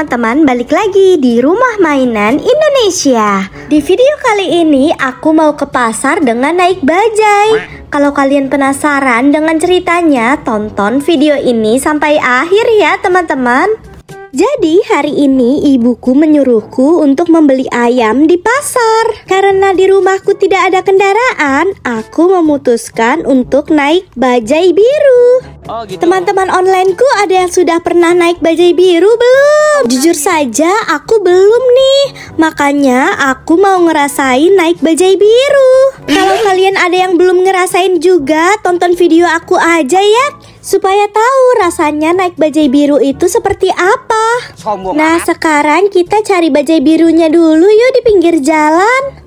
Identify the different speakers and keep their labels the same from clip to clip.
Speaker 1: teman-teman, balik lagi di Rumah Mainan Indonesia. Di video kali ini aku mau ke pasar dengan naik bajai. Kalau kalian penasaran dengan ceritanya, tonton video ini sampai akhir ya teman-teman. Jadi hari ini ibuku menyuruhku untuk membeli ayam di pasar. Karena di rumahku tidak ada kendaraan, aku memutuskan untuk naik bajai biru.
Speaker 2: Oh, gitu.
Speaker 1: Teman-teman onlineku ada yang sudah pernah naik bajai biru belum? Jujur saja aku belum nih. Makanya aku mau ngerasain naik bajai biru. Kalau kalian ada yang belum ngerasain juga, tonton video aku aja ya, supaya tahu rasanya naik bajai biru itu seperti apa.
Speaker 2: Sombong.
Speaker 1: Nah sekarang kita cari bajai birunya dulu yuk di pinggir jalan.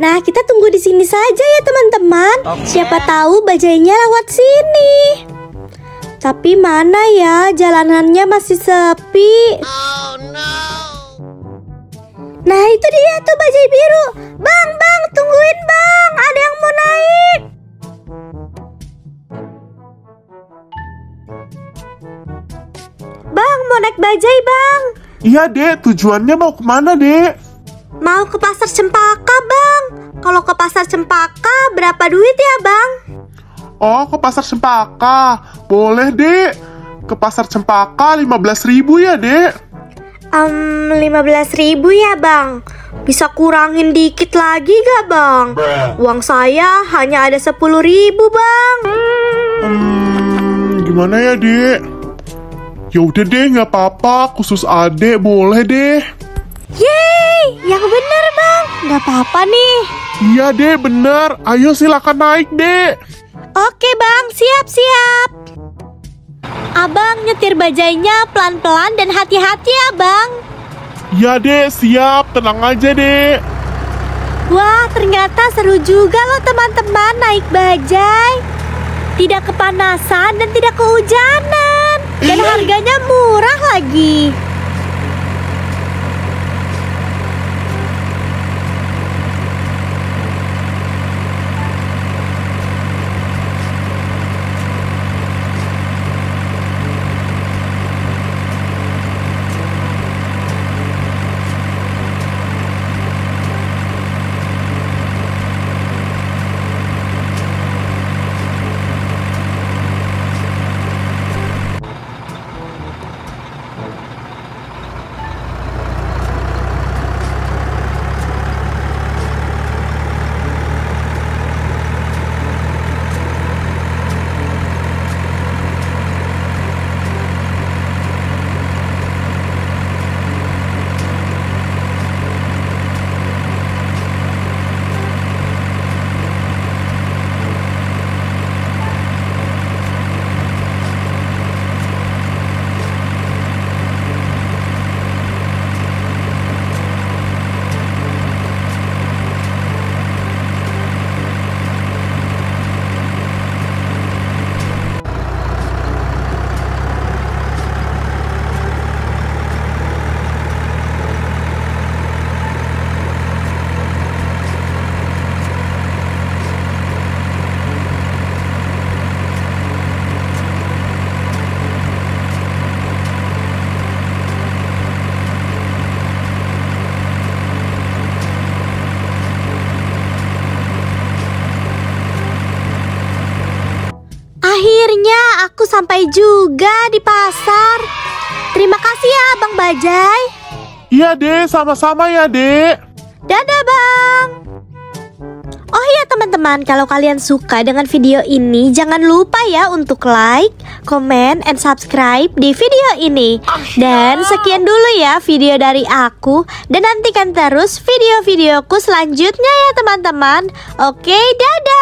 Speaker 1: Nah, kita tunggu di sini saja ya teman-teman. Siapa tahu bajainya lewat sini. Tapi mana ya, jalanannya masih sepi.
Speaker 2: Oh no.
Speaker 1: Nah, itu dia tuh bajai biru. Bang, tungguin bang, ada yang mau naik. Bang, mau naik bajai bang.
Speaker 3: Iya dek, tujuannya mau kemana dek?
Speaker 1: Mau ke pasar Cempaka bang. Kalau ke pasar Cempaka berapa duit ya bang?
Speaker 3: Oh, ke pasar Cempaka. Boleh dek. Ke pasar Cempaka 15.000 ya dek.
Speaker 1: 15.000 ya bang. Bisa kurangin dikit lagi gak bang? Uang saya hanya ada 10.000 bang.
Speaker 3: Gimana ya dek? Ya udah deh, nggak apa-apa. Khusus adek boleh deh.
Speaker 1: Yeay, yang bener bang. Gak apa-apa nih.
Speaker 3: Iya deh, bener. Ayo silakan naik dek.
Speaker 1: Oke bang, siap. Abang nyetir bajainya pelan-pelan dan hati-hati ya bang.
Speaker 3: Iya dek, siap. Tenang aja dek.
Speaker 1: Wah, ternyata seru juga loh teman-teman naik bajai. Tidak kepanasan dan tidak kehujanan. Dan harganya murah lagi. Akhirnya aku sampai juga di pasar. Terima kasih ya Bang Bajai.
Speaker 3: Iya dek, sama-sama ya dek.
Speaker 1: Dadah Bang. Oh iya teman-teman, kalau kalian suka dengan video ini, jangan lupa ya untuk like, comment, and subscribe di video ini. Dan sekian dulu ya video dari aku, dan nantikan terus video-videoku selanjutnya ya teman-teman. Oke, dadah!